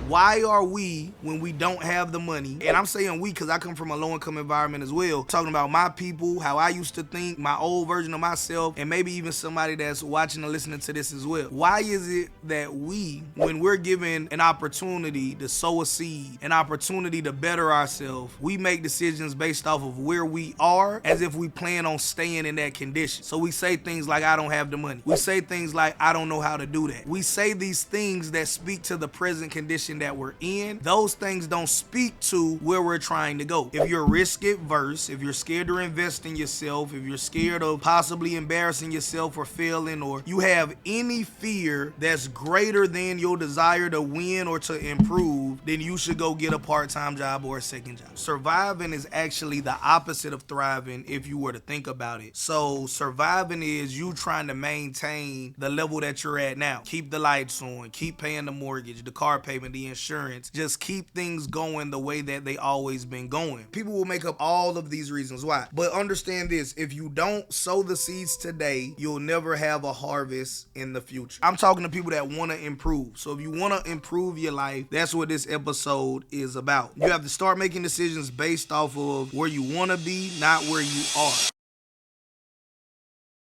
Why are we, when we don't have the money, and I'm saying we because I come from a low-income environment as well, talking about my people, how I used to think, my old version of myself, and maybe even somebody that's watching or listening to this as well. Why is it that we, when we're given an opportunity to sow a seed, an opportunity to better ourselves, we make decisions based off of where we are as if we plan on staying in that condition? So we say things like, I don't have the money. We say things like, I don't know how to do that. We say these things that speak to the present condition that we're in. Those things don't speak to where we're trying to go. If you're risk adverse, if you're scared to invest in yourself, if you're scared of possibly embarrassing yourself or failing, or you have any fear that's greater than your desire to win or to improve, then you should go get a part-time job or a second job. Surviving is actually the opposite of thriving if you were to think about it. So surviving is you trying to maintain the level that you're at now. Keep the lights on, keep paying the mortgage, the car payment, the insurance. Just keep things going the way that they always been going. People will make up all of these reasons why. But understand this, if you don't sow the seeds today, you'll never have a harvest in the future. I'm talking to people that want to improve. So if you want to improve your life, that's what this episode is about. You have to start making decisions based off of where you want to be, not where you are.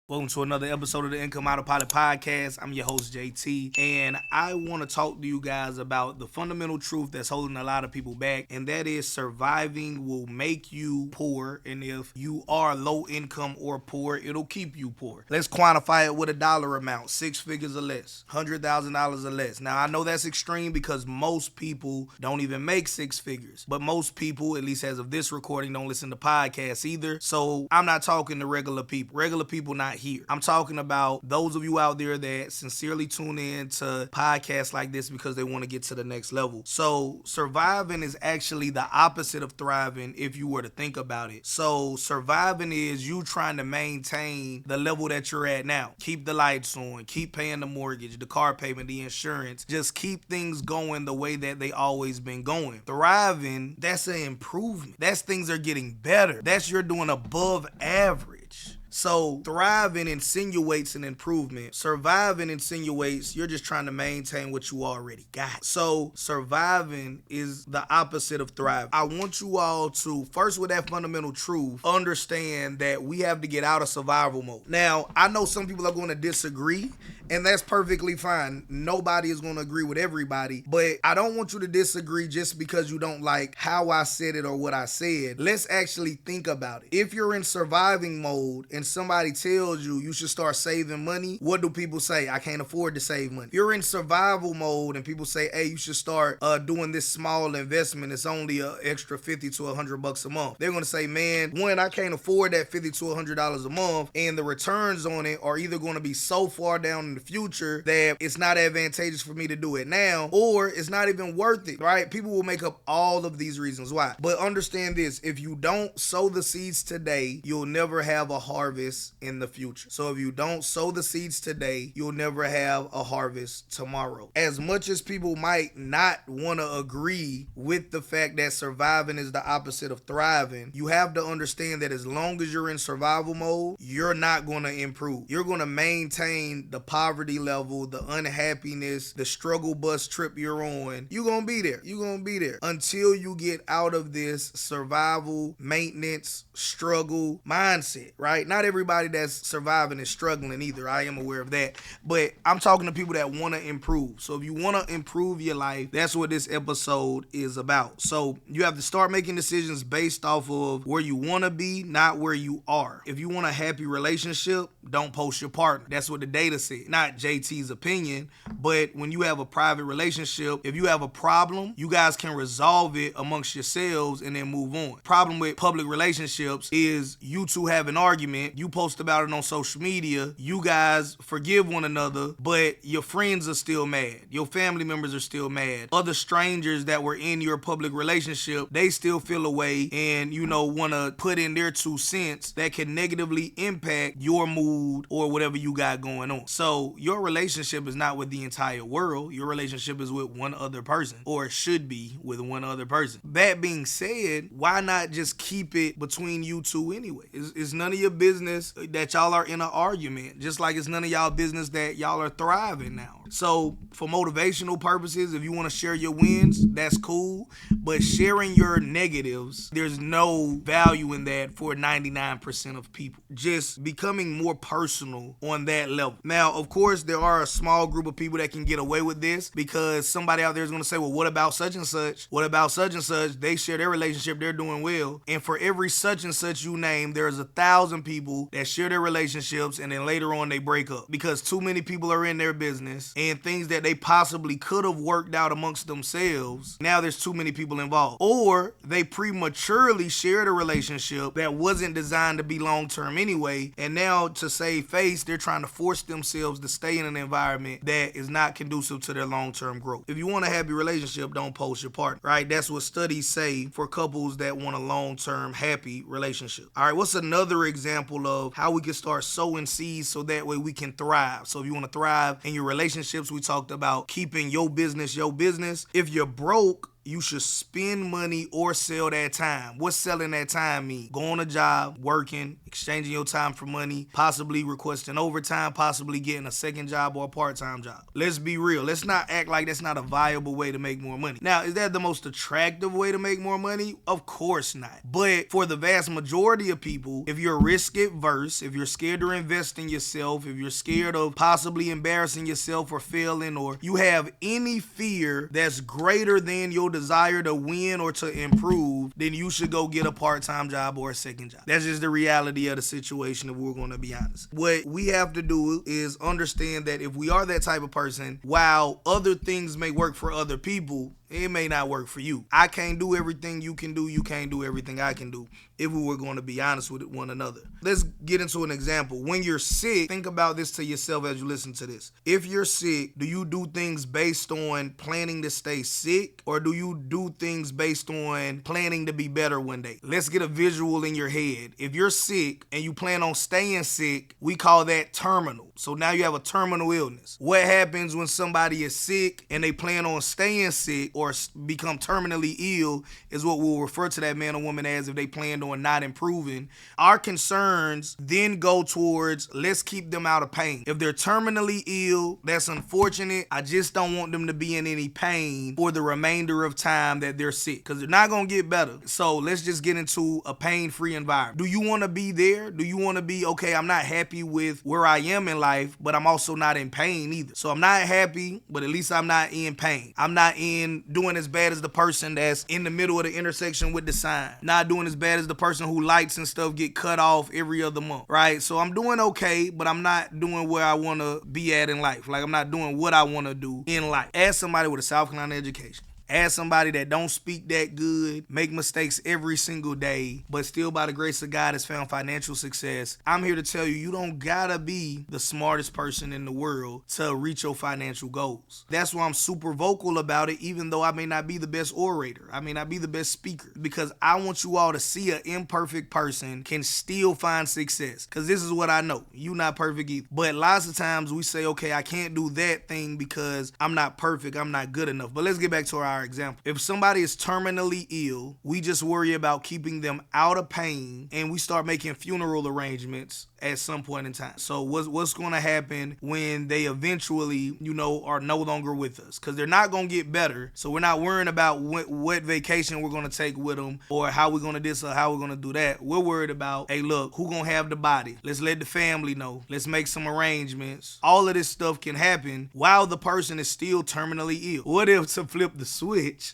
Welcome to another episode of the Income Autopilot Podcast. I'm your host, JT, and I want to talk to you guys about the fundamental truth that's holding a lot of people back, and that is surviving will make you poor, and if you are low income or poor, it'll keep you poor. Let's quantify it with a dollar amount, 6 figures or less, $100,000 or less. Now, I know that's extreme because most people don't even make 6 figures, but most people, at least as of this recording, don't listen to podcasts either, so I'm not talking to regular people. Regular people not here. I'm talking about those of you out there that sincerely tune in to podcasts like this because they want to get to the next level. So surviving is actually the opposite of thriving if you were to think about it. So surviving is you trying to maintain the level that you're at now. Keep the lights on, keep paying the mortgage, the car payment, the insurance. Just keep things going the way that they always been going. Thriving, that's an improvement. That's things are getting better. That's you're doing above average. So thriving insinuates an improvement. Surviving insinuates you're just trying to maintain what you already got. So surviving is the opposite of thriving. I want you all to, first with that fundamental truth, understand that we have to get out of survival mode. Now, I know some people are going to disagree, and that's perfectly fine. Nobody is going to agree with everybody, but I don't want you to disagree just because you don't like how I said it or what I said. Let's actually think about it. If you're in surviving mode and somebody tells you you should start saving money, what do people say? I can't afford to save money. If you're in survival mode and people say, hey, you should start doing this small investment. It's only an extra $50 to $100 a month. They're going to say, man, one, I can't afford that $50 to $100 a month, and the returns on it are either going to be so far down in the future that it's not advantageous for me to do it now, or it's not even worth it, right? People will make up all of these reasons why. But understand this, if you don't sow the seeds today, you'll never have a harvest in the future. So if you don't sow the seeds today, you'll never have a harvest tomorrow. As much as people might not want to agree with the fact that surviving is the opposite of thriving, you have to understand that as long as you're in survival mode, you're not going to improve. You're going to maintain the poverty level, the unhappiness, the struggle bus trip you're on. You're going to be there. You're going to be there until you get out of this survival, maintenance, struggle mindset, right? Not everybody that's surviving is struggling either. I am aware of that. But I'm talking to people that want to improve. So if you want to improve your life, that's what this episode is about. So you have to start making decisions based off of where you want to be, not where you are. If you want a happy relationship, don't post your partner. That's what the data said. Not JT's opinion, but when you have a private relationship, if you have a problem, you guys can resolve it amongst yourselves and then move on. Problem with public relationships is you two have an argument, you post about it on social media, you guys forgive one another, but your friends are still mad. Your family members are still mad. Other strangers that were in your public relationship, they still feel away and, want to put in their 2 cents that can negatively impact your mood or whatever you got going on. So your relationship is not with the entire world. Your relationship is with one other person, or it should be with one other person. That being said, why not just keep it between you two anyway? It's none of your business that y'all are in an argument, just like it's none of y'all business that y'all are thriving now, So for motivational purposes, if you want to share your wins, that's cool. But sharing your negatives, there's no value in that for 99% of people. Just becoming more personal on that level. Now, of course, there are a small group of people that can get away with this because somebody out there is going to say, well, what about such and such? What about such and such? They share their relationship, they're doing well. And for every such and such you name, there's 1,000 people that share their relationships and then later on they break up because too many people are in their business and things that they possibly could have worked out amongst themselves, now there's too many people involved. Or they prematurely shared a relationship that wasn't designed to be long-term anyway, and now to save face, they're trying to force themselves to stay in an environment that is not conducive to their long-term growth. If you want a happy relationship, don't post your partner, right? That's what studies say for couples that want a long-term happy relationship. All right, what's another example of how we can start sowing seeds so that way we can thrive? So if you want to thrive in your relationships, we talked about keeping your business your business. If you're broke, you should spend money or sell that time. What's selling that time mean? Go on a job, working, exchanging your time for money, possibly requesting overtime, possibly getting a second job or a part-time job. Let's be real. Let's not act like that's not a viable way to make more money. Now, is that the most attractive way to make more money? Of course not. But for the vast majority of people, if you're risk adverse, if you're scared to invest in yourself, if you're scared of possibly embarrassing yourself or failing, or you have any fear that's greater than your desire to win or to improve, then you should go get a part-time job or a second job. That's just the reality of the situation if we're going to be honest. What we have to do is understand that if we are that type of person, while other things may work for other people, it may not work for you. I can't do everything you can do. You can't do everything I can do if we were going to be honest with one another. Let's get into an example. When you're sick, think about this to yourself as you listen to this. If you're sick, do you do things based on planning to stay sick, or do you do things based on planning to be better one day? Let's get a visual in your head. If you're sick and you plan on staying sick, we call that terminal. So now you have a terminal illness. What happens when somebody is sick and they plan on staying sick or become terminally ill is what we'll refer to that man or woman as if they planned on not improving. Our concerns then go towards, let's keep them out of pain. If they're terminally ill, that's unfortunate. I just don't want them to be in any pain for the remainder of time that they're sick because they're not going to get better. So let's just get into a pain-free environment. Do you want to be there? Do you want to be, okay, I'm not happy with where I am in life, but I'm also not in pain either. So I'm not happy, but at least I'm not in pain. I'm not doing as bad as the person that's in the middle of the intersection with the sign. Not doing as bad as the person who lights and stuff get cut off every other month, right? So I'm doing okay, but I'm not doing where I want to be at in life. Like I'm not doing what I want to do in life. As somebody with a South Carolina education, as somebody that don't speak that good, make mistakes every single day, but still by the grace of God has found financial success, I'm here to tell you, you don't gotta be the smartest person in the world to reach your financial goals. That's why I'm super vocal about it, even though I may not be the best orator. I may not be the best speaker, because I want you all to see an imperfect person can still find success. Because this is what I know. You not perfect either. But lots of times we say, okay, I can't do that thing because I'm not perfect, I'm not good enough. But let's get back to our example. If somebody is terminally ill, we just worry about keeping them out of pain and we start making funeral arrangements at some point in time. So what's going to happen when they eventually, are no longer with us? Because they're not going to get better. So we're not worrying about what vacation we're going to take with them or how we're going to this or how we're going to do that. We're worried about, hey, look, who going to have the body? Let's let the family know. Let's make some arrangements. All of this stuff can happen while the person is still terminally ill. What if, to flip the switch,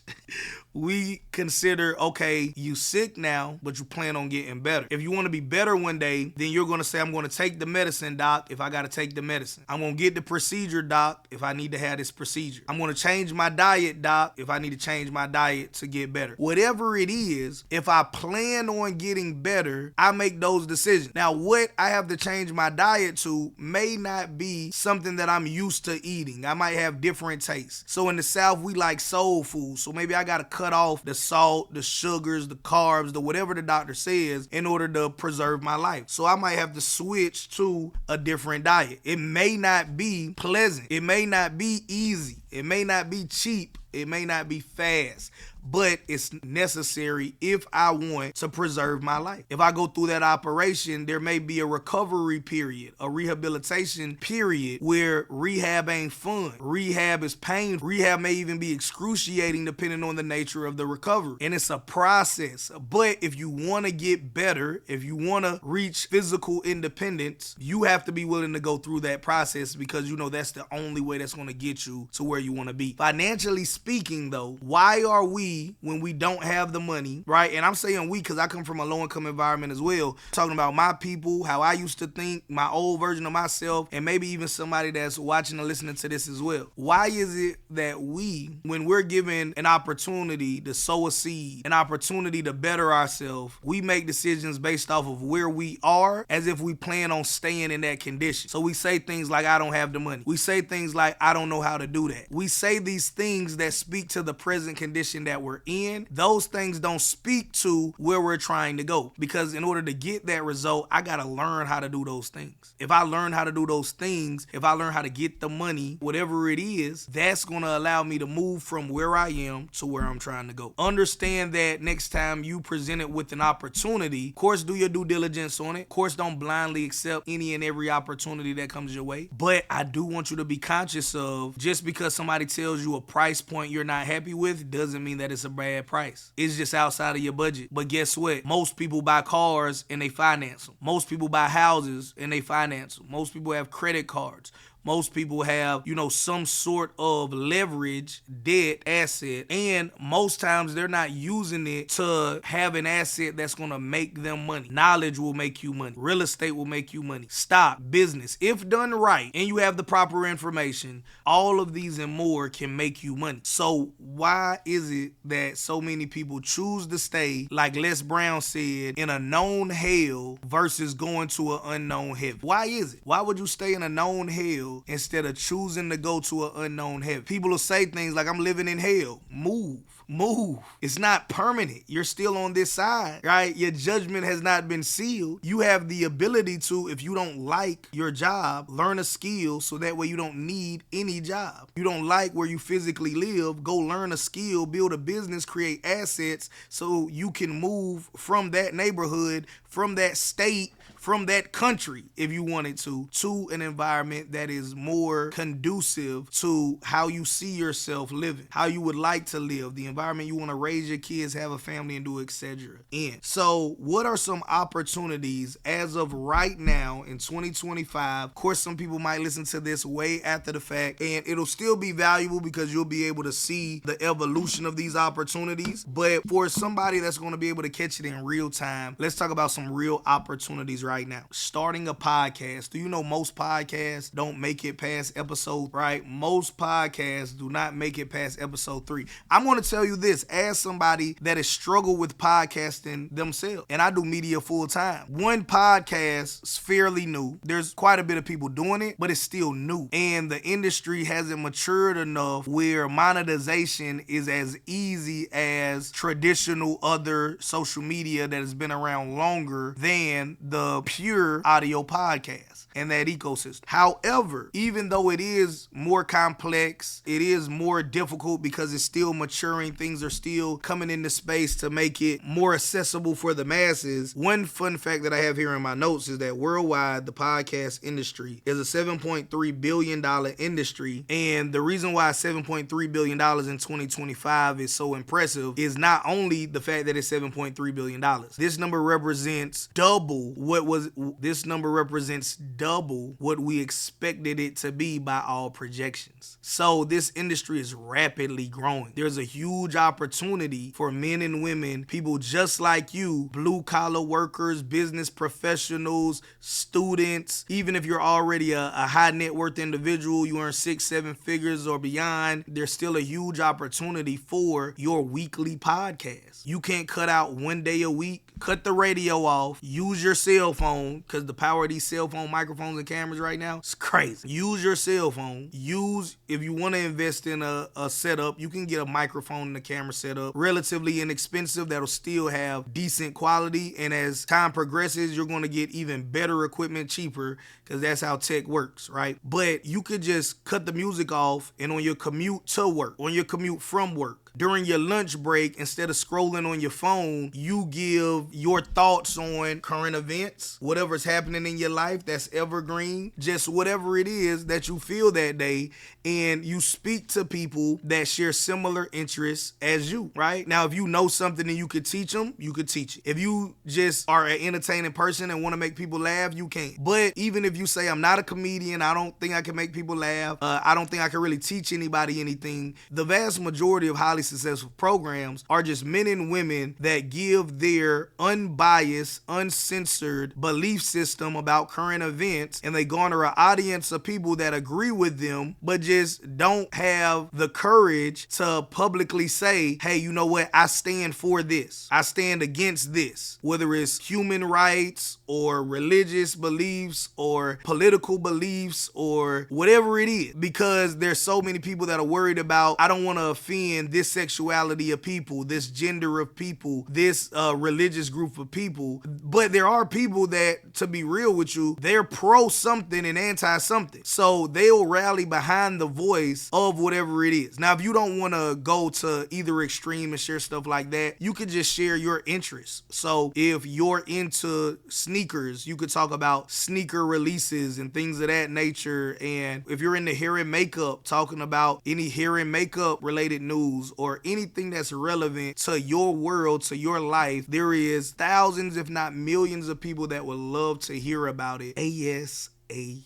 we consider, okay, you sick now, but you plan on getting better. If you want to be better one day, then you're going to say, I'm going to take the medicine, doc, if I got to take the medicine. I'm going to get the procedure, doc, if I need to have this procedure. I'm going to change my diet, doc, if I need to change my diet to get better. Whatever it is, if I plan on getting better, I make those decisions. Now, what I have to change my diet to may not be something that I'm used to eating. I might have different tastes. So in the South, we like soul food. So maybe I got to cut off the salt, the sugars, the carbs, the whatever the doctor says in order to preserve my life. So I might have to switch to a different diet. It may not be pleasant. It may not be easy. It may not be cheap. It may not be fast, but it's necessary if I want to preserve my life. If I go through that operation, there may be a recovery period, a rehabilitation period where rehab ain't fun. Rehab is pain. Rehab may even be excruciating depending on the nature of the recovery. And it's a process. But if you want to get better, if you want to reach physical independence, you have to be willing to go through that process because you know that's the only way that's going to get you to where you want to be. Financially speaking, though, why are we, when we don't have the money, right? And I'm saying we because I come from a low-income environment as well, talking about my people, how I used to think, my old version of myself, and maybe even somebody that's watching or listening to this as well. Why is it that we, when we're given an opportunity to sow a seed, an opportunity to better ourselves, we make decisions based off of where we are as if we plan on staying in that condition? So we say things like, I don't have the money. We say things like, I don't know how to do that. We say these things that speak to the present condition that we're in. Those things don't speak to where we're trying to go, because in order to get that result, I got to learn how to do those things. If I learn how to do those things, if I learn how to get the money, whatever it is, that's going to allow me to move from where I am to where I'm trying to go. Understand that next time you present it with an opportunity, of course, do your due diligence on it. Of course, don't blindly accept any and every opportunity that comes your way. But I do want you to be conscious of, just because somebody tells you a price point you're not happy with doesn't mean that it's a bad price. It's just outside of your budget. But guess what? Most people buy cars and they finance them. Most people buy houses and they finance them. Most people have credit cards. Most people have, some sort of leverage, debt, asset, and most times they're not using it to have an asset that's going to make them money. Knowledge will make you money. Real estate will make you money. Stock, business, if done right and you have the proper information, all of these and more can make you money. So why is it that so many people choose to stay, like Les Brown said, in a known hell versus going to an unknown heaven? Why is it? Why would you stay in a known hell instead of choosing to go to an unknown heaven? People will say things like, I'm living in hell. Move. It's not permanent. You're still on this side, right? Your judgment has not been sealed. You have the ability to, if you don't like your job, learn a skill so that way you don't need any job. You don't like where you physically live, go learn a skill, build a business, create assets so you can move from that neighborhood, from that state, from that country, if you wanted to an environment that is more conducive to how you see yourself living, how you would like to live, the environment you want to raise your kids, have a family, and do, etc. in. So what are some opportunities as of right now in 2025? Of course, some people might listen to this way after the fact, and it'll still be valuable because you'll be able to see the evolution of these opportunities. But for somebody that's going to be able to catch it in real time, let's talk about some real opportunities right now. Starting a podcast. Do you know most podcasts don't make it past episode, right? Most podcasts do not make it past episode 3. I'm going to tell you this as somebody that has struggled with podcasting themselves, and I do media full time. One podcast is fairly new. There's quite a bit of people doing it, but it's still new. And the industry hasn't matured enough where monetization is as easy as traditional other social media that has been around longer than the pure audio podcast and that ecosystem. However, even though it is more complex, it is more difficult because it's still maturing, things are still coming into space to make it more accessible for the masses. One fun fact that I have here in my notes is that worldwide, the podcast industry is a $7.3 billion industry. And the reason why $7.3 billion in 2025 is so impressive is not only the fact that it's $7.3 billion. This number represents double what we expected it to be by all projections. So this industry is rapidly growing. There's a huge opportunity for men and women, people just like you, blue collar workers, business professionals, students. Even if you're already a high net worth individual, you earn 6-7 figures or beyond, there's still a huge opportunity for your weekly podcast. You can't cut out one day a week. Cut the radio off, use your cell phone, because the power of these cell phone microphones and cameras right now, it's crazy. Use your cell phone. If you want to invest in a setup, you can get a microphone and a camera setup, relatively inexpensive, that'll still have decent quality. And as time progresses, you're going to get even better equipment cheaper, because that's how tech works, right? But you could just cut the music off, and on your commute to work, on your commute from work, during your lunch break, instead of scrolling on your phone, you give your thoughts on current events, whatever's happening in your life that's evergreen, just whatever it is that you feel that day, and you speak to people that share similar interests as you, right? Now, if you know something and you could teach them, you could teach it. If you just are an entertaining person and want to make people laugh, you can't. But even if you say, I'm not a comedian, I don't think I can make people laugh, I don't think I can really teach anybody anything, the vast majority of highly successful programs are just men and women that give their unbiased, uncensored belief system about current events, and they garner an audience of people that agree with them, but just don't have the courage to publicly say, hey, you know what, I stand for this, I stand against this, whether it's human rights or religious beliefs or political beliefs or whatever it is, because there's so many people that are worried about, I don't want to offend this sexuality of people, this gender of people, this religious group of people. But there are people that, to be real with you, they're pro something and anti something, so they'll rally behind the voice of whatever it is. Now, if you don't want to go to either extreme and share stuff like that, you could just share your interests. So if you're into sneakers, you could talk about sneaker releases and things of that nature. And if you're into hair and makeup, talking about any hair and makeup related news or anything that's relevant to your world, to your life, there is thousands, if not millions of people that would love to hear about it ASAP.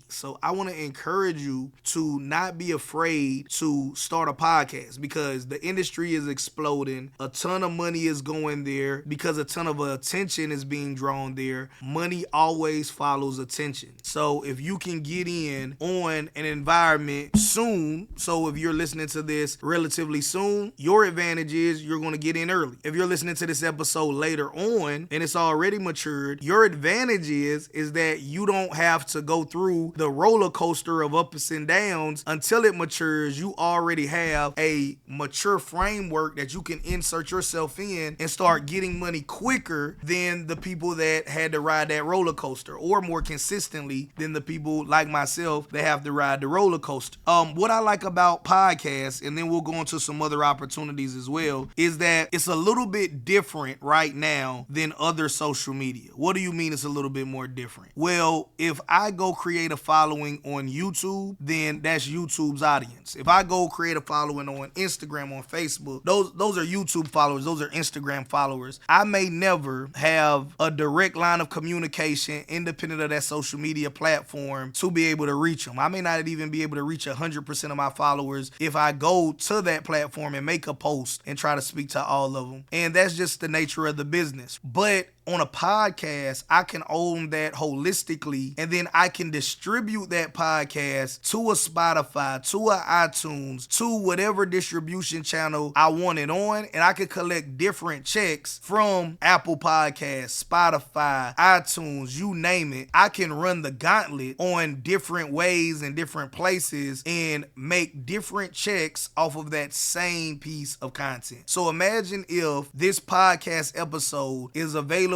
So I want to encourage you to not be afraid to start a podcast, because the industry is exploding. A ton of money is going there because a ton of attention is being drawn there. Money always follows attention. So if you can get in on an environment soon, so if you're listening to this relatively soon, your advantage is you're going to get in early. If you're listening to this episode later on and it's already matured, your advantage is that you don't have to go through the roller coaster of ups and downs until it matures. You already have a mature framework that you can insert yourself in and start getting money quicker than the people that had to ride that roller coaster, or more consistently than the people like myself that have to ride the roller coaster. What I like about podcasts, and then we'll go into some other opportunities as well, is that it's a little bit different right now than other social media. What do you mean it's a little bit more different? Well, if I go create a following on YouTube, then that's YouTube's audience. If I go create a following on Instagram, on Facebook, those are YouTube followers, those are Instagram followers. I may never have a direct line of communication independent of that social media platform to be able to reach them. I may not even be able to reach 100% of my followers if I go to that platform and make a post and try to speak to all of them. And that's just the nature of the business. But on a podcast, I can own that holistically, and then I can distribute that podcast to a Spotify, to a iTunes, to whatever distribution channel I want it on, and I can collect different checks from Apple Podcasts, Spotify, iTunes, you name it. I can run the gauntlet on different ways and different places and make different checks off of that same piece of content. So imagine if this podcast episode is available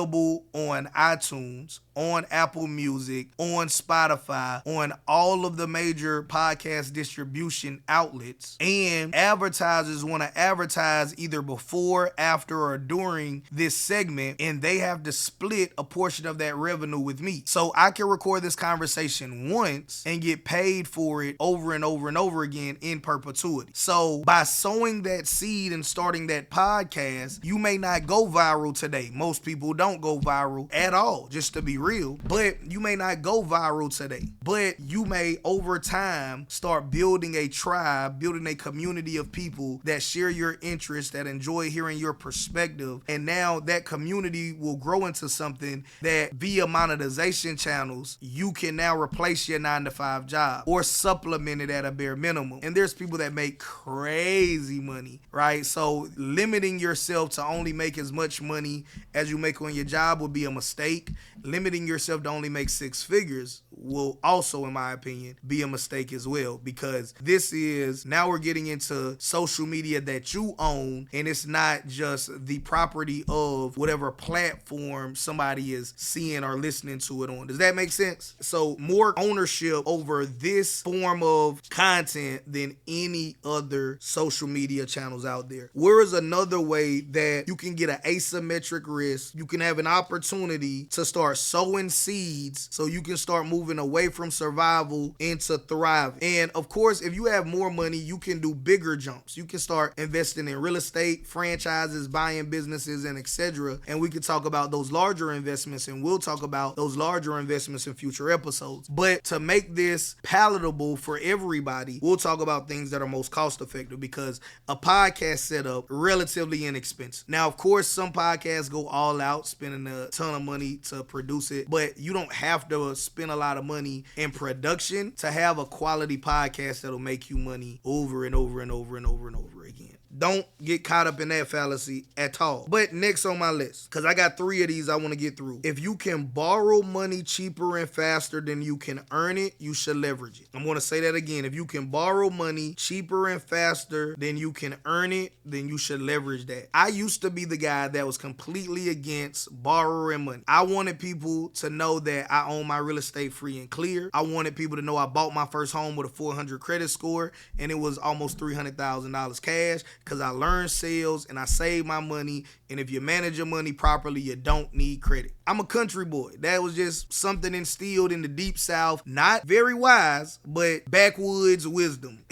on iTunes, on Apple Music, on Spotify, on all of the major podcast distribution outlets, and advertisers want to advertise either before, after, or during this segment, and they have to split a portion of that revenue with me. So I can record this conversation once and get paid for it over and over and over again in perpetuity. So by sowing that seed and starting that podcast, you may not go viral today. Most people don't go viral at all, just to be real, but you may not go viral today, but you may over time start building a tribe, building a community of people that share your interests, that enjoy hearing your perspective, and now that community will grow into something that via monetization channels you can now replace your 9-to-5 job or supplement it at a bare minimum. And there's people that make crazy money, right? So limiting yourself to only make as much money as you make on your job would be a mistake. Limiting limiting yourself to only make six figures will also, in my opinion, be a mistake as well, because this is, now we're getting into social media that you own, and it's not just the property of whatever platform somebody is seeing or listening to it on. Does that make sense? So more ownership over this form of content than any other social media channels out there. Where is another way that you can get an asymmetric risk? You can have an opportunity to start sowing seeds so you can start moving away from survival into thriving. And of course, if you have more money, you can do bigger jumps. You can start investing in real estate, franchises, buying businesses, and etc. And we can talk about those larger investments, and we'll talk about those larger investments in future episodes. But to make this palatable for everybody, we'll talk about things that are most cost effective, because a podcast setup relatively inexpensive. Now, of course, some podcasts go all out, spending a ton of money to produce it, but you don't have to spend a lot of money in production to have a quality podcast that'll make you money over and over and over and over and over again. Don't get caught up in that fallacy at all. But next on my list, because I got 3 of these I want to get through. If you can borrow money cheaper and faster than you can earn it, you should leverage it. I'm going to say that again. If you can borrow money cheaper and faster than you can earn it, then you should leverage that. I used to be the guy that was completely against borrowing money. I wanted people to know that I own my real estate free and clear. I wanted people to know I bought my first home with a 400 credit score, and it was almost $300,000 cash, because I learned sales and I saved my money. And if you manage your money properly, you don't need credit. I'm a country boy. That was just something instilled in the deep South. Not very wise, but backwoods wisdom,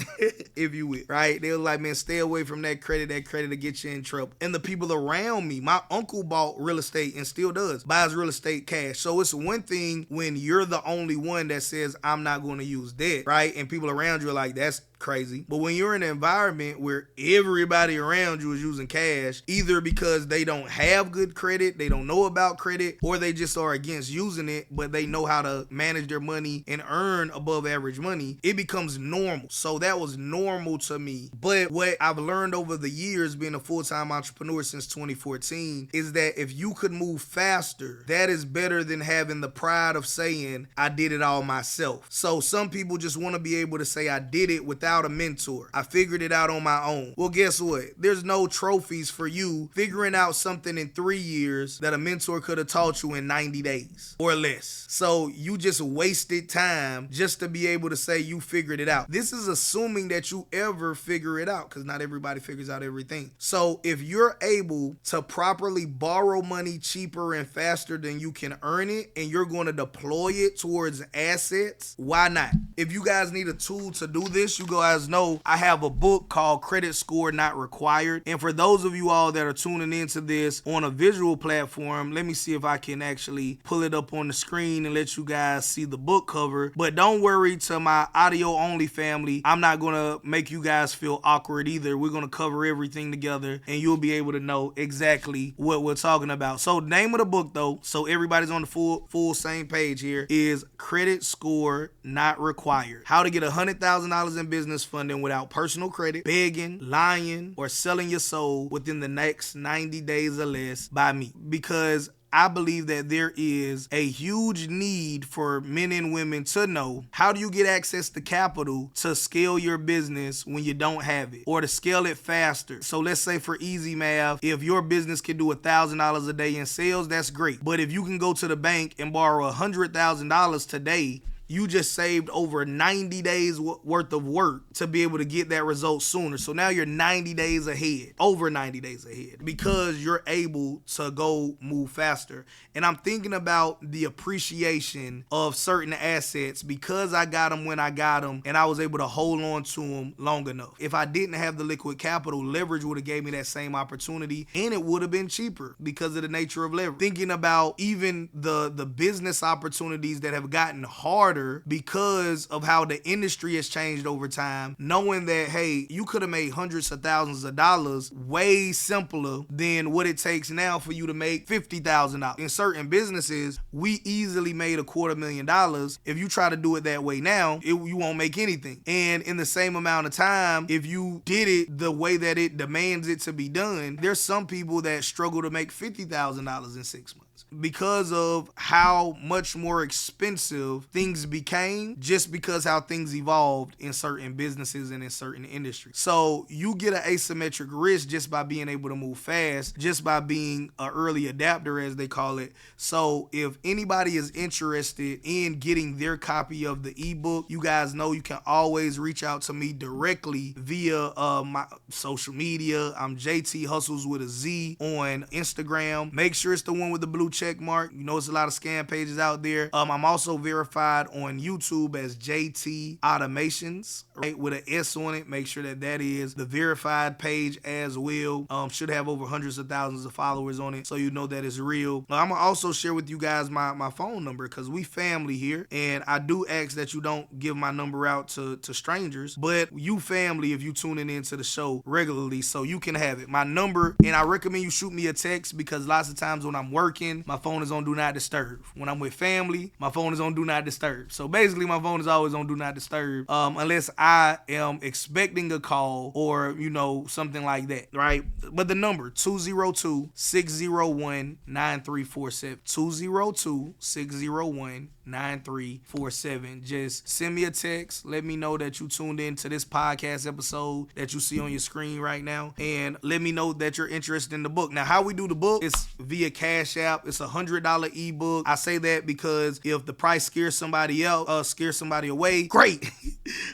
if you will, right? They were like, man, stay away from that credit. That credit will get you in trouble. And the people around me, my uncle bought real estate and still does, buys real estate cash. So it's one thing when you're the only one that says, I'm not going to use debt, right? And people around you are like, that's crazy. But when you're in an environment where everybody around you is using cash, either because they don't have good credit, they don't know about credit, or they just are against using it, but they know how to manage their money and earn above average money, it becomes normal. So that was normal to me. But what I've learned over the years being a full-time entrepreneur since 2014 is that if you could move faster, that is better than having the pride of saying, I did it all myself. So some people just want to be able to say, I did it without a mentor. I figured it out on my own. Well, guess what? There's no trophies for you figuring out something in 3 years that a mentor could have taught you in 90 days or less. So you just wasted time just to be able to say you figured it out. This is assuming that you ever figure it out, because not everybody figures out everything. So if you're able to properly borrow money cheaper and faster than you can earn it, and you're going to deploy it towards assets, why not? If you guys need a tool to do this, you guys know I have a book called Credit Score Not Required. And for those of you all that are tuning into this on a visual platform, let me see if I can actually pull it up on the screen and let you guys see the book cover. But don't worry, to my audio only family, I'm not going to make you guys feel awkward either. We're going to cover everything together and you'll be able to know exactly what we're talking about. So the name of the book, though, so everybody's on the full same page here, is Credit Score Not Required. How to get $100,000 in business funding without personal credit, begging, lying, or selling your soul within the next 90 days or less by me. Because I believe that there is a huge need for men and women to know, how do you get access to capital to scale your business when you don't have it, or to scale it faster? So let's say, for easy math, if your business can do $1,000 a day in sales, that's great. But if you can go to the bank and borrow $100,000 today, you just saved over 90 days worth of work to be able to get that result sooner. So now you're 90 days ahead, over 90 days ahead, because you're able to go move faster. And I'm thinking about the appreciation of certain assets because I got them when I got them and I was able to hold on to them long enough. If I didn't have the liquid capital, leverage would have gave me that same opportunity, and it would have been cheaper because of the nature of leverage. Thinking about even the business opportunities that have gotten harder because of how the industry has changed over time, knowing that, hey, you could have made hundreds of thousands of dollars way simpler than what it takes now for you to make $50,000. In certain businesses, we easily made $250,000. If you try to do it that way now, you won't make anything. And in the same amount of time, if you did it the way that it demands it to be done, there's some people that struggle to make $50,000 in 6 months. because of how much more expensive things became just because how things evolved in certain businesses and in certain industries. So you get an asymmetric risk just by being able to move fast, just by being an early adapter, as they call it. So if anybody is interested in getting their copy of the ebook, you guys know you can always reach out to me directly via my social media. I'm JT Hustles with a Z on Instagram. Make sure it's the one with the blue check mark. You know, there's a lot of scam pages out there. I'm also verified on YouTube as JT Automations, right, with an S on it. Make sure that that is the verified page as well. Should have over hundreds of thousands of followers on it, so you know that it's real. I'm gonna also share with you guys my phone number, because we family here, and I do ask that you don't give my number out to strangers, but you family if you tuning into the show regularly, so you can have it. My number, and I recommend you shoot me a text, because lots of times when I'm working, my phone is on do not disturb. When I'm with family, my phone is on do not disturb. So basically my phone is always on do not disturb, unless I am expecting a call or, you know, something like that, right? But the number 202-601-9347, 202-601-9347. Just send me a text. Let me know that you tuned in to this podcast episode that you see on your screen right now, and let me know that you're interested in the book. Now, how we do the book is via Cash App. It's $100 ebook. I say that because if the price scares somebody else, scares somebody away, great.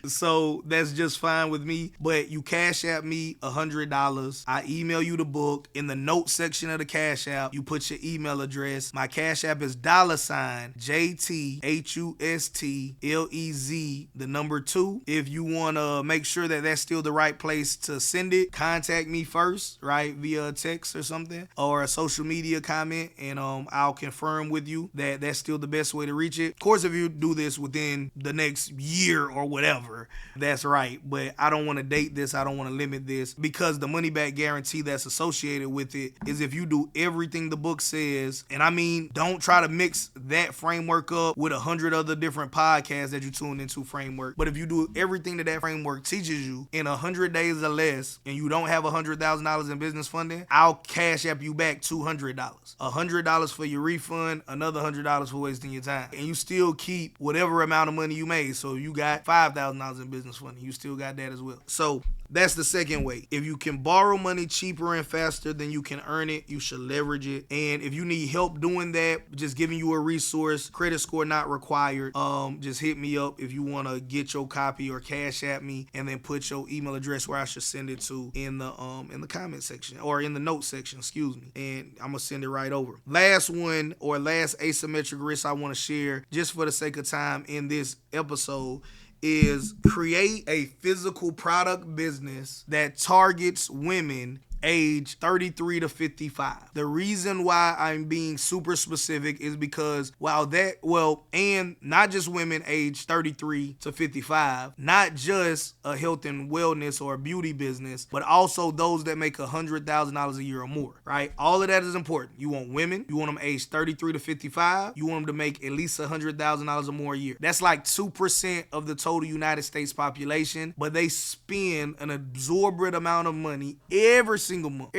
So that's just fine with me. But you Cash App me $100. I email you the book. In the notes section of the Cash App, you put your email address. My Cash App is $JTHUSTLEZ, the number 2. If you want to make sure that that's still the right place to send it, contact me first, right, via a text or something, or a social media comment, and I'll confirm with you that that's still the best way to reach it. Of course, if you do this within the next year or whatever, that's right. But I don't want to date this. I don't want to limit this, because the money back guarantee that's associated with it is if you do everything the book says. And I mean, don't try to mix that framework up with 100 other different podcasts that you tune into framework. But if you do everything that framework teaches you in 100 days or less, and you don't have $100,000 in business funding, I'll Cash App you back $200. $100 for your refund, another $100 for wasting your time. And you still keep whatever amount of money you made. So you got $5,000 in business funding, you still got that as well. So that's the second way. If you can borrow money cheaper and faster than you can earn it, you should leverage it. And if you need help doing that, just giving you a resource, credit score not required, just hit me up if you want to get your copy, or Cash App me, and then put your email address where I should send it to in the comment section, or in the notes section, excuse me, and I'm gonna send it right over. Last one, or last asymmetric risk I want to share, just for the sake of time in this episode, is create a physical product business that targets women age 33 to 55. The reason why I'm being super specific is because and not just women age 33 to 55, not just a health and wellness or a beauty business, but also those that make $100,000 a year or more, right? All of that is important. You want women, you want them age 33 to 55, you want them to make at least $100,000 or more a year. That's like 2% of the total United States population, but they spend an exorbitant amount of money every single month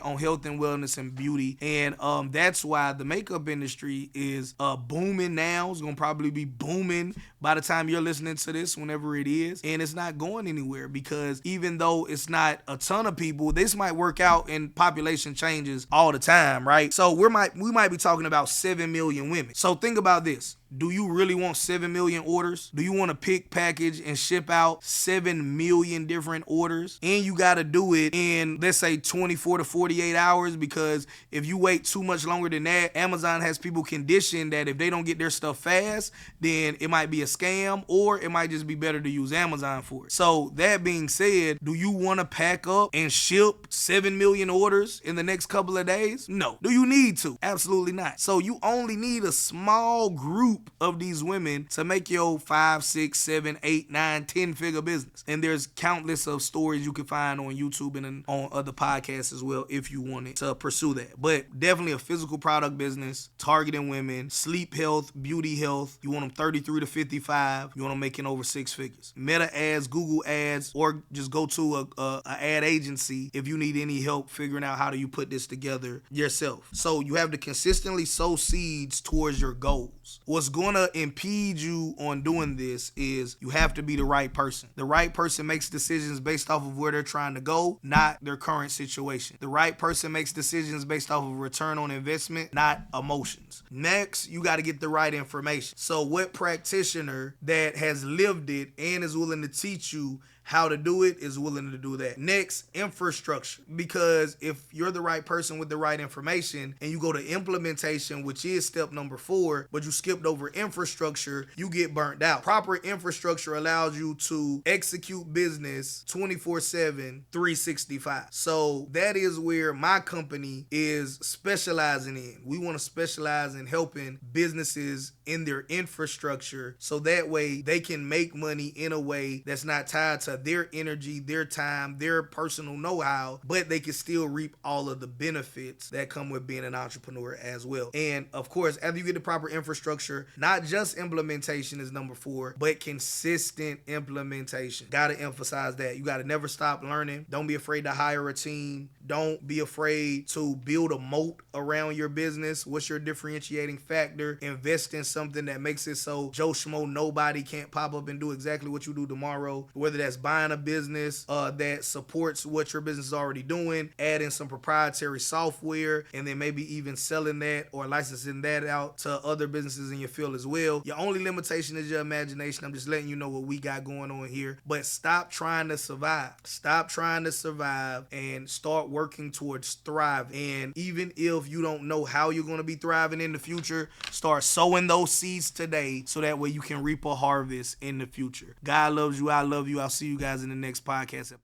on health and wellness and beauty. And that's why the makeup industry is booming now. It's gonna probably be booming by the time you're listening to this, whenever it is. And it's not going anywhere, because even though it's not a ton of people, this might work out and population changes all the time, right? So we might be talking about 7 million women. So think about this. Do you really want 7 million orders? Do you want to pick, package, and ship out 7 million different orders? And you got to do it in, let's say, 24 to 48 hours, because if you wait too much longer than that, Amazon has people conditioned that if they don't get their stuff fast, then it might be a scam, or it might just be better to use Amazon for it. So that being said, do you want to pack up and ship 7 million orders in the next couple of days? No. Do you need to? Absolutely not. So you only need a small group group of these women to make your 5, 6, 7, 8, 9, 10-figure business. And there's countless of stories you can find on YouTube and on other podcasts as well if you wanted to pursue that. But definitely a physical product business, targeting women, sleep health, beauty health. You want them 33 to 55. You want them making over 6 figures. Meta ads, Google ads, or just go to a ad agency if you need any help figuring out how do you put this together yourself. So you have to consistently sow seeds towards your goals. What's going to impede you on doing this is you have to be the right person. The right person makes decisions based off of where they're trying to go, not their current situation. The right person makes decisions based off of return on investment, not emotions. Next, you got to get the right information. So what practitioner that has lived it and is willing to teach you how to do it is willing to do that. Next, infrastructure. Because if you're the right person with the right information and you go to implementation, which is step number 4, but you skipped over infrastructure, you get burnt out. Proper infrastructure allows you to execute business 24/7, 365. So that is where my company is specializing in. We want to specialize in helping businesses in their infrastructure so that way they can make money in a way that's not tied to their energy, their time, their personal know-how, but they can still reap all of the benefits that come with being an entrepreneur as well. And of course, after you get the proper infrastructure, not just implementation is number 4, but consistent implementation. Gotta emphasize that. You gotta never stop learning. Don't be afraid to hire a team. Don't be afraid to build a moat around your business. What's your differentiating factor? Invest in something that makes it so Joe Schmo nobody can't pop up and do exactly what you do tomorrow, whether that's buying a business that supports what your business is already doing, adding some proprietary software, and then maybe even selling that or licensing that out to other businesses in your field as well. Your only limitation is your imagination. I'm just letting you know what we got going on here. But stop trying to survive. Stop trying to survive and start working towards thrive. And even if you don't know how you're going to be thriving in the future, start sowing those seeds today so that way you can reap a harvest in the future. God loves you. I love you. I'll see you guys in the next podcast.